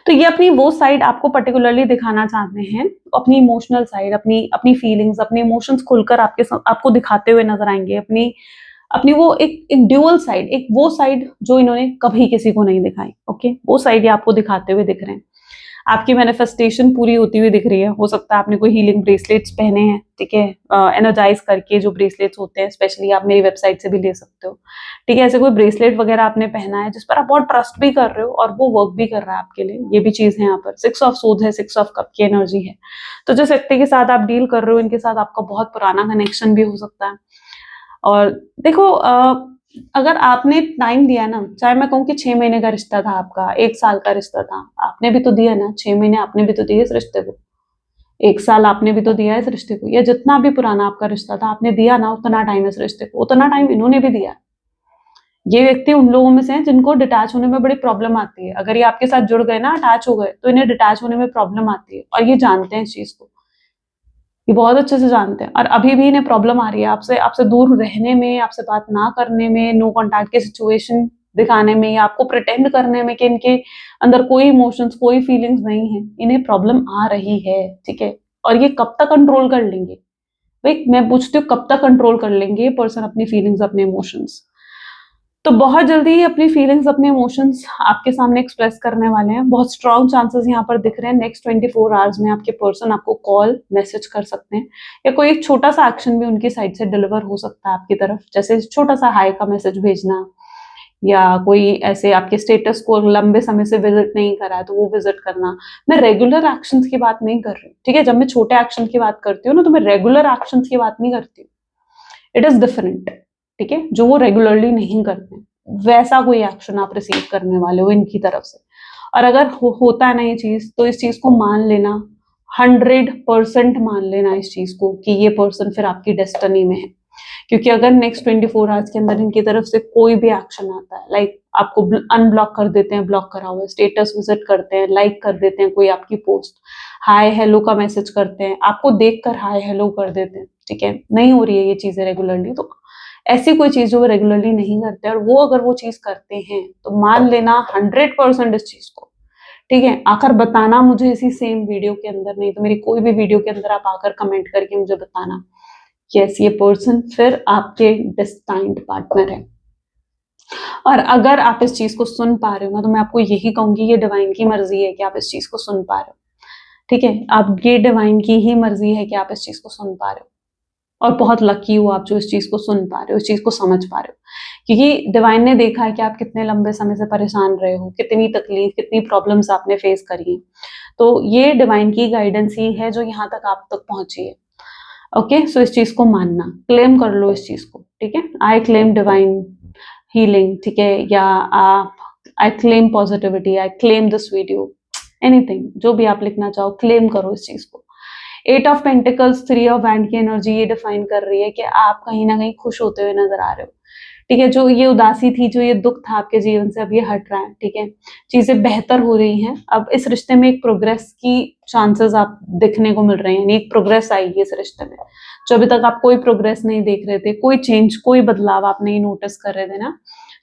तो ये अपनी वो साइड आपको पर्टिकुलरली दिखाना चाहते हैं, अपनी इमोशनल साइड, अपनी फीलिंग्स, अपने इमोशंस खुलकर आपको दिखाते हुए नजर आएंगे। अपनी अपनी वो एक ड्यूअल साइड, एक वो साइड जो इन्होंने कभी किसी को नहीं दिखाई, ओके, वो साइड ये आपको दिखाते हुए दिख रहे हैं। आपकी मैनिफेस्टेशन पूरी होती हुई दिख रही है। हो सकता है आपने कोई हीलिंग ब्रेसलेट्स पहने हैं, ठीक है, एनर्जाइज करके जो ब्रेसलेट्स होते हैं, स्पेशली आप मेरी वेबसाइट से भी ले सकते हो, ठीक है, ऐसे कोई ब्रेसलेट वगैरह आपने पहना है जिस पर आप बहुत ट्रस्ट भी कर रहे हो और वो वर्क भी कर रहा है आपके लिए, ये भी चीज है यहाँ पर। 6 ऑफ सोर्ड्स है, 6 ऑफ कप की एनर्जी है। तो जिस व्यक्ति के साथ आप डील कर रहे हो, इनके साथ आपका बहुत पुराना कनेक्शन भी हो सकता है। और देखो अगर आपने टाइम दिया ना, चाहे मैं कहूँ कि 6 महीने का रिश्ता था आपका, 1 साल का रिश्ता था, आपने भी तो दिया ना, 6 महीने आपने भी तो दिए इस रिश्ते को, 1 साल आपने भी तो दिया इस रिश्ते को, या जितना भी पुराना आपका रिश्ता था आपने दिया ना उतना टाइम इस रिश्ते को, उतना टाइम इन्होंने भी दिया। ये व्यक्ति उन लोगों में से हैं जिनको डिटैच होने में बड़ी प्रॉब्लम आती है। अगर ये आपके साथ जुड़ गए ना, अटैच हो गए, तो इन्हें डिटैच होने में प्रॉब्लम आती है और ये जानते हैं इस चीज को, ये बहुत अच्छे से जानते हैं। और अभी भी इन्हें प्रॉब्लम आ रही है आपसे दूर रहने में, आपसे बात ना करने में, नो कॉन्टैक्ट की सिचुएशन दिखाने में, या आपको प्रिटेंड करने में कि इनके अंदर कोई इमोशंस, कोई फीलिंग्स नहीं है। इन्हें प्रॉब्लम आ रही है, ठीक है, और ये कब तक कंट्रोल कर लेंगे भाई, मैं पूछती हूँ कब तक कंट्रोल कर लेंगे ये पर्सन अपनी फीलिंग्स, अपने इमोशंस। तो बहुत जल्दी ही अपनी फीलिंग्स, अपने इमोशंस आपके सामने एक्सप्रेस करने वाले हैं। बहुत स्ट्रॉन्ग चांसेस यहाँ पर दिख रहे हैं। नेक्स्ट 24 आवर्स में आपके पर्सन आपको कॉल, मैसेज कर सकते हैं, या कोई एक छोटा सा एक्शन भी उनकी साइड से डिलीवर हो सकता है आपकी तरफ, जैसे छोटा सा हाई का मैसेज भेजना, या कोई ऐसे आपके स्टेटस को लंबे समय से विजिट नहीं करा है तो वो विजिट करना। मैं रेगुलर एक्शंस की बात नहीं कर रही, ठीक है, जब मैं छोटे एक्शन की बात करती हूँ ना, तो मैं रेगुलर एक्शंस की बात नहीं करती हूँ, इट इज डिफरेंट, ठीक है, जो वो रेगुलरली नहीं करते, वैसा कोई एक्शन आप रिसीव करने वाले हो इनकी तरफ से। और अगर होता है ना ये चीज, तो इस चीज को मान लेना, 100% मान लेना इस चीज को कि ये पर्सन फिर आपकी डेस्टिनी में है। क्योंकि अगर नेक्स्ट 24 आवर्स के अंदर इनकी तरफ से कोई भी एक्शन आता है, लाइक आपको अनब्लॉक कर देते हैं, ब्लॉक करा हुआ है, स्टेटस विजिट करते हैं, लाइक कर देते हैं कोई आपकी पोस्ट, हाय हेलो का मैसेज करते हैं, आपको देखकर हाय हेलो कर देते हैं, ठीक है, नहीं हो रही है ये चीजें रेगुलरली, तो ऐसी कोई चीज जो वो रेगुलरली नहीं करते और वो अगर वो चीज करते हैं तो मान लेना 100% इस चीज को, ठीक है। आकर बताना मुझे इसी सेम वीडियो के अंदर, नहीं तो मेरी कोई भी वीडियो के अंदर आप आकर कमेंट करके मुझे बताना, यस ये पर्सन फिर आपके डेस्टाइन्ड पार्टनर है। और अगर आप इस चीज को सुन पा रहे हो ना, तो मैं आपको यही कहूंगी ये डिवाइन की मर्जी है कि आप इस चीज को सुन पा रहे हो, ठीक है। आप ये डिवाइन की ही मर्जी है कि आप इस चीज को सुन पा रहे हो, और बहुत लकी हो आप जो इस चीज को सुन पा रहे हो, इस चीज को समझ पा रहे हो, क्योंकि डिवाइन ने देखा है कि आप कितने लंबे समय से परेशान रहे हो, कितनी तकलीफ, कितनी प्रॉब्लम्स आपने फेस करी है। तो ये डिवाइन की गाइडेंस ही है जो यहाँ तक आप तक पहुंची है। ओके, सो इस चीज को मानना, क्लेम कर लो इस चीज को, ठीक है। आई क्लेम डिवाइन हीलिंग, ठीक है, या आप I claim positivity, I claim this video, anything जो भी आप लिखना चाहो, क्लेम करो इस चीज को। 8 ऑफ पेंटिकल्स, 3 ऑफ वैंड की एनर्जी ये डिफाइन कर रही है कि आप कहीं ना कहीं खुश होते हुए नजर आ रहे हो, ठीक है। जो ये उदासी थी, जो ये दुख था आपके जीवन से, अब ये हट रहा है, ठीक है। चीजें बेहतर हो रही हैं, अब इस रिश्ते में एक प्रोग्रेस की चांसेस आप दिखने को मिल रहे हैं, यानी एक प्रोग्रेस आएगी इस रिश्ते में। जो अभी तक आप कोई प्रोग्रेस नहीं देख रहे थे, कोई चेंज, कोई बदलाव आप नहीं नोटिस कर रहे थे ना,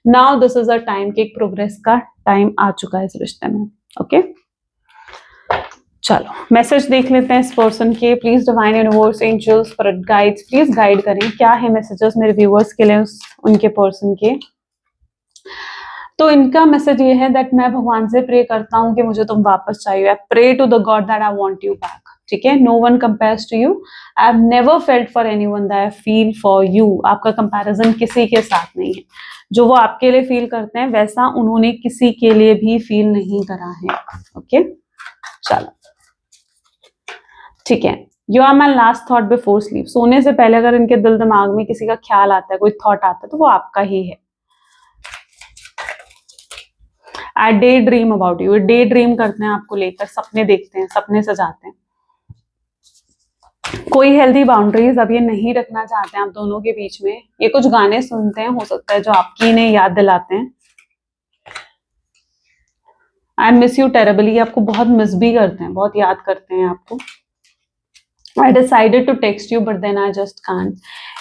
now this is a time कि एक प्रोग्रेस का टाइम आ चुका है इस रिश्ते में। ओके, चलो मैसेज देख लेते हैं इस पर्सन के। Please divine universe, angels, spirit guides, please guide करें क्या है मैसेजेस मेरे व्यूअर्स के लिए, उनके पर्सन के। तो इनका मैसेज ये है दैट मैं भगवान से प्रे करता हूँ कि मुझे तुम वापस चाहिए। I pray to the God that I want you back, ठीक है। No one compares to you, I have never felt for anyone that I feel for you. आपका कंपैरिजन किसी के साथ नहीं है, जो वो आपके लिए फील करते हैं वैसा उन्होंने किसी के लिए भी फील नहीं करा है। ओके, चलो ठीक है। You are my last thought before sleep, सोने से पहले अगर इनके दिल दिमाग में किसी का ख्याल आता है, कोई थॉट आता है, तो वो आपका ही है। I daydream about you, daydream करते हैं आपको लेकर, सपने देखते हैं, सपने सजाते हैं। कोई हेल्दी बाउंड्रीज अब ये नहीं रखना चाहते हैं आप दोनों के बीच में। ये कुछ गाने सुनते हैं, हो सकता है जो आपकी इन्हें याद दिलाते हैं। आई मिस यू टेरेबली, आपको बहुत मिस भी करते हैं, बहुत याद करते हैं आपको। I decided to text you but then I just can't.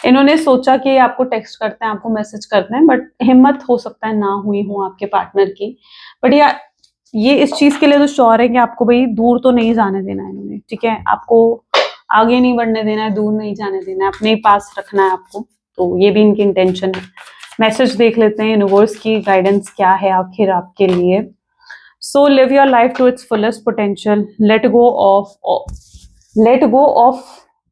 इन्होंने सोचा कि आपको टेक्स्ट करते हैं, आपको मैसेज करते हैं, बट हिम्मत हो सकता है ना हुई हो आपके पार्टनर की। बट यार ये इस चीज के लिए तो श्योर है कि आपको भाई दूर तो नहीं जाने देना है इन्होंने, ठीक है। आपको आगे नहीं बढ़ने देना है, दूर नहीं जाने देना है, अपने ही पास रखना है आपको। तो ये भी इनकी इंटेंशन है। मैसेज देख लेते हैं यूनिवर्स की गाइडेंस क्या है आखिर आपके लिए। So live your life to its fullest potential, let go of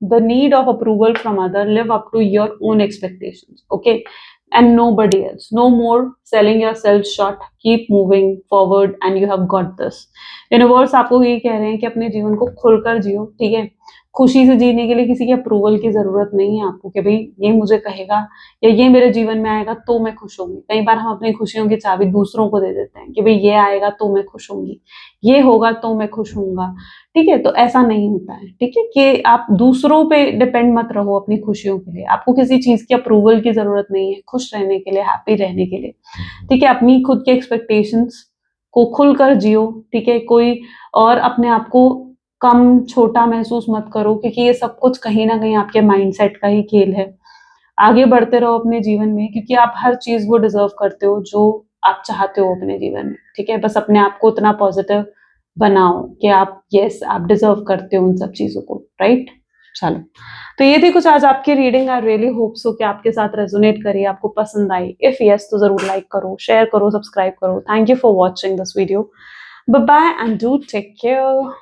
the need of approval from other, live up to your own expectations, okay, and nobody else. No more selling yourself short, keep moving forward and you have got this. Universe आपको ये कह रहे हैं कि अपने जीवन को खुलकर जियो, ठीक है। खुशी से जीने के लिए किसी की अप्रूवल की जरूरत नहीं है आपको कि भाई ये मुझे कहेगा या ये मेरे जीवन में आएगा तो मैं खुश होंगी। कई बार हम अपनी खुशियों की चाबी दूसरों को दे देते हैं कि भाई ये आएगा तो मैं खुश होंगी, ये होगा तो मैं खुश होऊंगा, ठीक है। तो ऐसा नहीं होता है, ठीक है, कि आप दूसरों पे डिपेंड मत रहो अपनी खुशियों के लिए। आपको किसी चीज की अप्रूवल की जरूरत नहीं है खुश रहने के लिए, हैप्पी रहने के लिए, ठीक है। अपनी खुद के एक्सपेक्टेशंस को खुलकर जियो, ठीक है। कोई और अपने आप को कम छोटा महसूस मत करो, क्योंकि ये सब कुछ कहीं ना कहीं आपके माइंडसेट का ही खेल है। आगे बढ़ते रहो अपने जीवन में, क्योंकि आप हर चीज वो डिजर्व करते हो जो आप चाहते हो अपने जीवन में, ठीक है। बस अपने आप को उतना पॉजिटिव बनाओ कि आप यस आप डिजर्व करते हो उन सब चीजों को, राइट। चलो, तो ये थी कुछ आज आपकी reading. I really hope so कि आपके साथ रेजोनेट करी, आपको पसंद आई। इफ यस तो जरूर लाइक करो, शेयर करो, सब्सक्राइब करो। Thank you for watching this video. Bye bye and do take care.